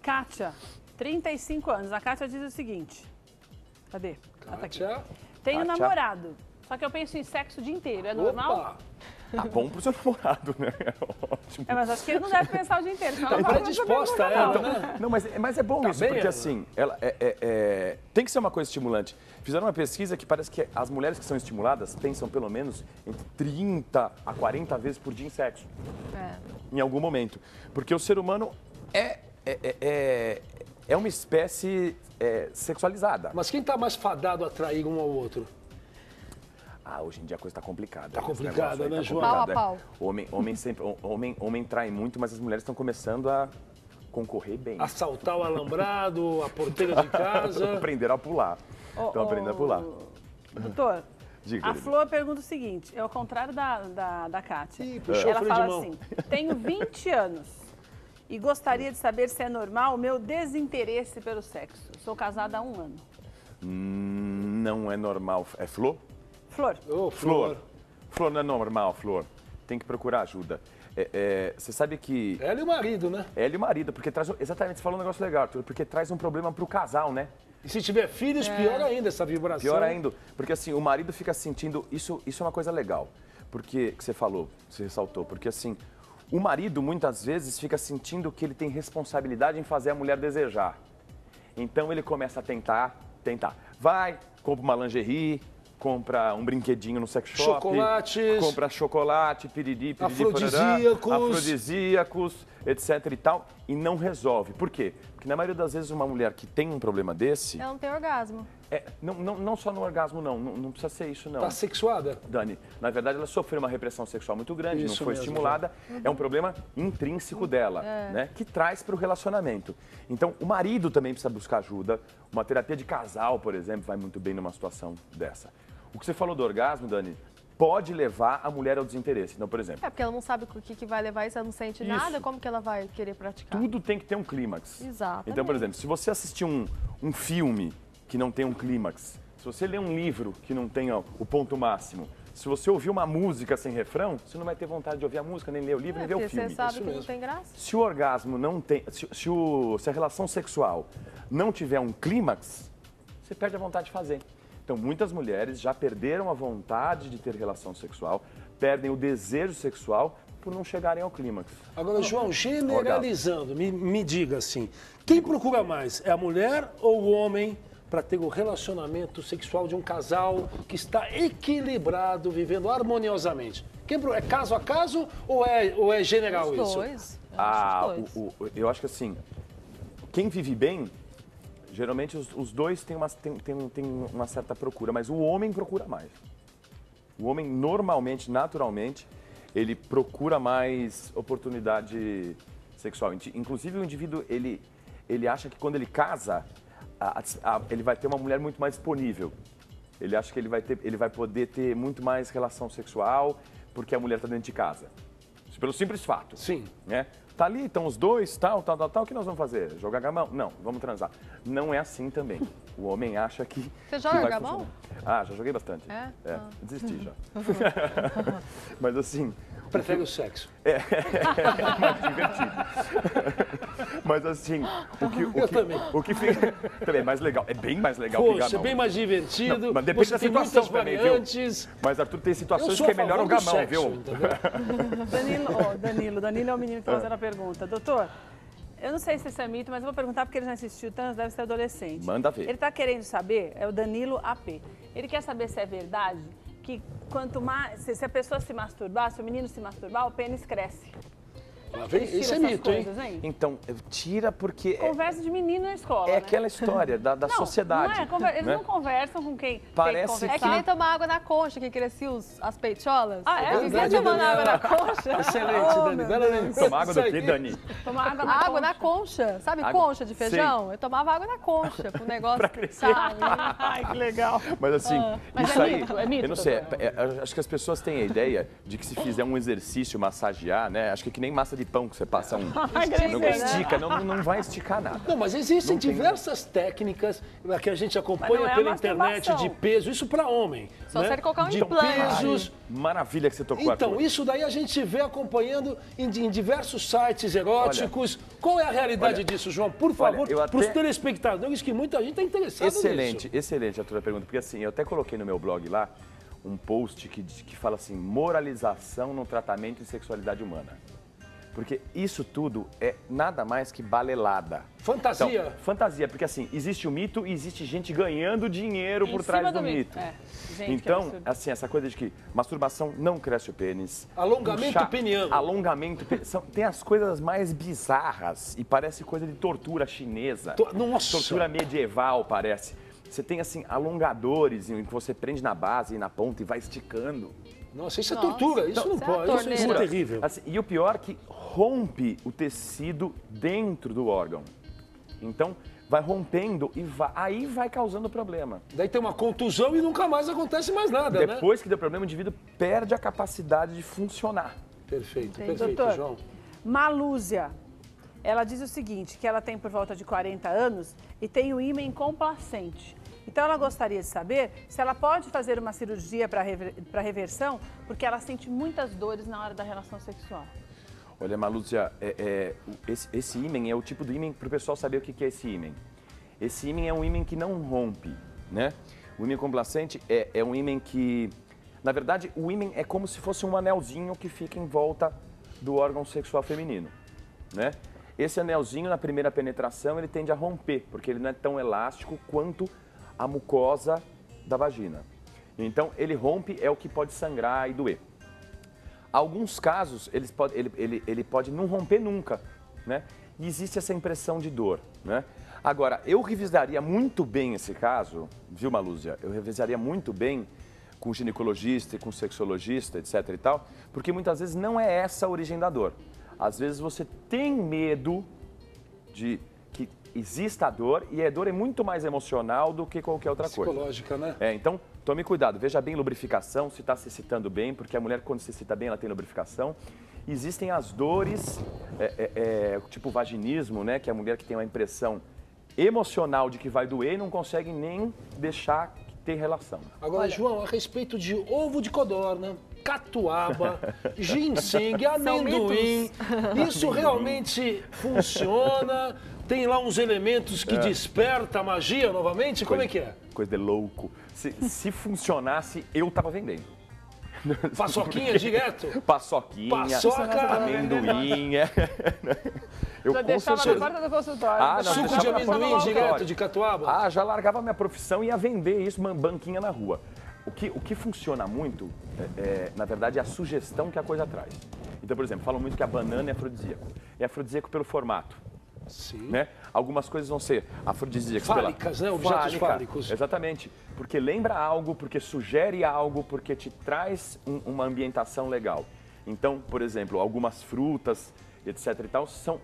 Kátia, 35 anos. A Kátia diz o seguinte. Cadê? Ela tá aqui. Tenho namorado, só que eu penso em sexo o dia inteiro. É normal? Tá bom pro seu namorado, né? É ótimo. Mas acho que ele não deve pensar o dia inteiro. Tá predisposta ela, né? Não, mas é bom Tá isso, bem, porque ela? assim, tem que ser uma coisa estimulante. Fizeram uma pesquisa que parece que as mulheres que são estimuladas pensam pelo menos entre 30 a 40 vezes por dia em sexo. Em algum momento. Porque o ser humano é uma espécie sexualizada. Mas quem tá mais fadado a atrair um ao outro? Hoje em dia a coisa tá complicada. Tá complicada, né, João? Pau a pau. Homem trai muito, mas as mulheres estão começando a concorrer bem. Assaltar o alambrado, a porteira de casa. Aprenderam a pular. Estão aprendendo a pular. Doutor, Diga, a querido. Flor pergunta o seguinte, é o contrário da Kátia. Ih, puxou o Ela freio de fala mão. assim, tenho 20 anos e gostaria de saber se é normal o meu desinteresse pelo sexo. Sou casada há 1 ano. Não é normal. É Flor? Flor. Ô, Flor. Flor não é normal, Flor. Tem que procurar ajuda. Você sabe que... Ela e o marido, né? Ela e o marido, porque traz... Exatamente, você falou um negócio legal, Arthur, porque traz um problema pro casal, né? E se tiver filhos, pior ainda essa vibração. Pior ainda, porque assim, o marido fica sentindo... Isso é uma coisa legal, porque que você falou, você ressaltou, porque assim, o marido muitas vezes fica sentindo que ele tem responsabilidade em fazer a mulher desejar. Então ele começa a tentar. Vai, compra uma lingerie, compra um brinquedinho no sex shop. Chocolates. Compra chocolate, piriri, Afrodisíacos. afrodisíacos, etc e tal, e não resolve. Por quê? Porque na maioria das vezes uma mulher que tem um problema desse... Ela não tem orgasmo. Não só no orgasmo, não precisa ser isso, não. Tá sexuada? Dani, na verdade ela sofreu uma repressão sexual muito grande, Isso não foi mesmo, estimulada, é um problema intrínseco dela, né? Que traz para o relacionamento. Então, o marido também precisa buscar ajuda, uma terapia de casal, por exemplo, vai muito bem numa situação dessa. O que você falou do orgasmo, Dani, pode levar a mulher ao desinteresse. Então, por exemplo... Porque ela não sabe o que vai levar e se ela não sente nada, como que ela vai querer praticar? Tudo tem que ter um clímax. Exatamente. Então, por exemplo, se você assistir um filme que não tem um clímax, se você ler um livro que não tem o ponto máximo, se você ouvir uma música sem refrão, você não vai ter vontade de ouvir a música, nem ler o livro, nem ver o filme. Você sabe que não tem graça. Se o orgasmo não tem... Se a relação sexual não tiver um clímax, você perde a vontade de fazer. Então, muitas mulheres já perderam a vontade de ter relação sexual, perdem o desejo sexual por não chegarem ao clímax. Agora, João, generalizando, me diga assim, quem procura mais? É a mulher ou o homem para ter o relacionamento sexual de um casal que está equilibrado, vivendo harmoniosamente? É caso a caso ou é general Os isso? dois. Eu acho que assim, quem vive bem... Geralmente os dois têm uma certa procura, mas o homem procura mais. O homem normalmente, naturalmente, ele procura mais oportunidade sexual. Inclusive o indivíduo, ele acha que quando ele casa, ele vai ter uma mulher muito mais disponível. Ele acha que ele vai poder ter muito mais relação sexual porque a mulher está dentro de casa. Isso pelo simples fato. Sim. Né? Tá ali, estão os dois, tal, o que nós vamos fazer? Jogar gamão? Não, vamos transar. Não é assim também. O homem acha que... Você joga gamão? Já joguei bastante. Desisti já. Mas assim... Prefere o sexo? É mais divertido. Mas assim, Eu também. O que fica... Também é mais legal, é bem mais legal que gamão. Poxa, é bem mais divertido, Não, mas depende da tem situação muitas também, variantes. viu? Mas Arthur, tem Eu situações sou que a é melhor o favor do gamão, sexo, viu? entendeu? Danilo é o menino que está fazendo a pergunta. Doutor, eu não sei se isso é mito, mas eu vou perguntar porque ele já assistiu tanto, deve ser adolescente. Manda ver. Ele está querendo saber, é o Danilo AP. Ele quer saber se é verdade que quanto mais, se a pessoa se masturbar, se o menino se masturbar, o pênis cresce. Isso é mito, hein? Então, tira porque... Conversa de menino na escola, né? aquela história da sociedade. Não é, eles né? não conversam com quem Parece tem É que nem tomar água na concha, que crescia as peitiolas. Eu vivia tomando água na concha. Excelente, Dani. Bela lembrança. Tomar água do quê, Dani? Tomar água Água na concha, sabe? Concha de feijão? Eu tomava água na concha, com o negócio... Pra crescer. Ai, que legal. Mas assim, Mas isso é aí, mito, é mito, eu não sei, doutor. acho que as pessoas têm a ideia de que se fizer um exercício, massagear, né? Acho que é que nem massa pedaço de pão que você passa não Estica, estica, não vai esticar nada. Não, mas existem diversas técnicas que a gente acompanha pela internet de peso, isso para homem. Só né? você colocar um de implante. pesos. Maravilha que você tocou, Então, Arthur. isso daí a gente vê acompanhando em diversos sites eróticos. Qual é a realidade disso, João? Por favor, para os telespectadores, que muita gente está interessada nisso. Excelente, Arthur, a pergunta. Porque assim, eu até coloquei no meu blog lá um post que fala assim, moralização no tratamento e sexualidade humana. Porque isso tudo é nada mais que balelada. Fantasia. Então, fantasia, porque assim, existe o mito e existe gente ganhando dinheiro por trás do mito. Gente, então, assim, essa coisa de que masturbação não cresce o pênis. Alongamento peniano. Tem as coisas mais bizarras e parece coisa de tortura chinesa. Nossa. Tortura medieval, parece. Você tem, assim, alongadores em que você prende na base e na ponta e vai esticando. Nossa, isso é tortura, isso não pode, isso é terrível. Assim, e o pior é que rompe o tecido dentro do órgão. Então, vai rompendo e aí vai causando problema. Daí tem uma contusão e nunca mais acontece mais nada, né? Depois que deu problema, o indivíduo perde a capacidade de funcionar. Perfeito, Doutor, João. Malúzia, ela diz o seguinte, que ela tem por volta de 40 anos e tem o ímã complacente. Então, ela gostaria de saber se ela pode fazer uma cirurgia para reversão, porque ela sente muitas dores na hora da relação sexual. Olha, Malúzia, esse ímã é o tipo do ímã para o pessoal saber o que é esse ímã. Esse ímã é um ímã que não rompe, né? O ímã complacente é um ímã que... Na verdade, o ímã é como se fosse um anelzinho que fica em volta do órgão sexual feminino, né? Esse anelzinho, na primeira penetração, ele tende a romper, porque ele não é tão elástico quanto a mucosa da vagina. Então, ele rompe, é o que pode sangrar e doer. Alguns casos, ele pode não romper nunca, né? E existe essa impressão de dor, né? Agora, eu revisaria muito bem esse caso, viu, Malúzia? Eu revisaria muito bem com o ginecologista e com o sexologista, etc e tal, porque muitas vezes não é essa a origem da dor. Às vezes você tem medo de que exista a dor e a dor é muito mais emocional do que qualquer outra coisa. Psicológica, né? Então, tome cuidado, veja bem lubrificação, se está se excitando bem, porque a mulher quando se excita bem, ela tem lubrificação. Existem as dores, tipo vaginismo, né? Que é a mulher que tem uma impressão emocional de que vai doer e não consegue nem deixar ter relação. Agora, João, a respeito de ovo de codorna, catuaba, ginseng, amendoim, isso realmente funciona? Tem lá uns elementos que desperta a magia novamente? Como é que é? Coisa de louco. Se funcionasse, eu tava vendendo. Paçoquinha direto? Paçoquinha, amendoim. Já deixava na porta do consultório. Suco de amendoim direto de catuaba? Já largava minha profissão e ia vender isso, uma banquinha na rua. O que funciona muito, na verdade, é a sugestão que a coisa traz. Então, por exemplo, falam muito que a banana é afrodisíaco. É afrodisíaco pelo formato. Sim. Né? Algumas coisas vão ser afrodisíacas. Fálicas, né? Objetos fálicos. Exatamente. Porque lembra algo, porque sugere algo, porque te traz uma ambientação legal. Então, por exemplo, algumas frutas, etc e tal, são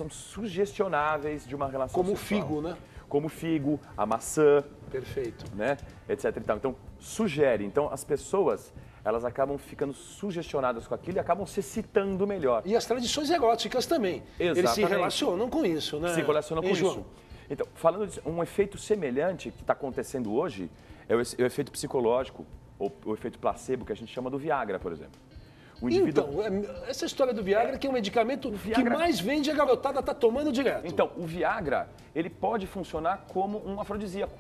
sugestionáveis de uma relação sexual. Como o figo, né? Como o figo, a maçã. Perfeito. Né? Etc e tal. Então, sugere. Então, as pessoas, elas acabam ficando sugestionadas com aquilo e acabam se excitando melhor. E as tradições eróticas também. Exatamente. Eles se relacionam com isso, né? Se relacionam com isso. Então, falando de um efeito semelhante que está acontecendo hoje, é o efeito psicológico, ou o efeito placebo, que a gente chama do Viagra, por exemplo. Então, essa história do Viagra, que é um medicamento que mais vende, a garotada está tomando direto. Então, o Viagra, ele pode funcionar como um afrodisíaco.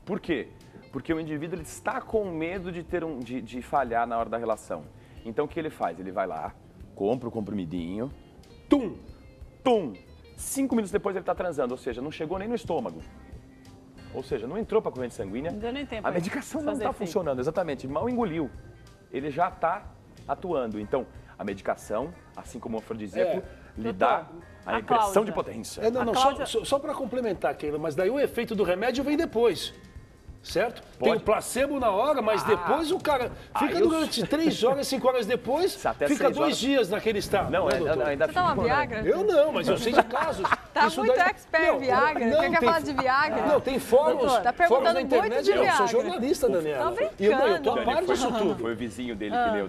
Por quê? Porque o indivíduo ele está com medo de falhar na hora da relação. Então, o que ele faz? Ele vai lá, compra o comprimidinho, tum! 5 minutos depois ele está transando, ou seja, não chegou nem no estômago. Ou seja, não entrou para a corrente sanguínea. Não deu nem tempo. A medicação não está funcionando, exatamente. Mal engoliu. Ele já está atuando. Então, a medicação, assim como o afrodisíaco, lhe dá a impressão de potência. Só para complementar, Keila, mas daí o efeito do remédio vem depois. Certo? Tem o placebo na hora, mas depois o cara fica durante 3 horas, 5 horas depois, fica 2 dias naquele estado. Não, ainda você toma Viagra? Eu não, mas eu sei de casos. Tá muito expert em Viagra. Você quer falar de Viagra? Não, tem fóruns na internet. Eu sou jornalista, Daniela. Tá brincando. Eu tô a par disso tudo. Foi o vizinho dele que leu.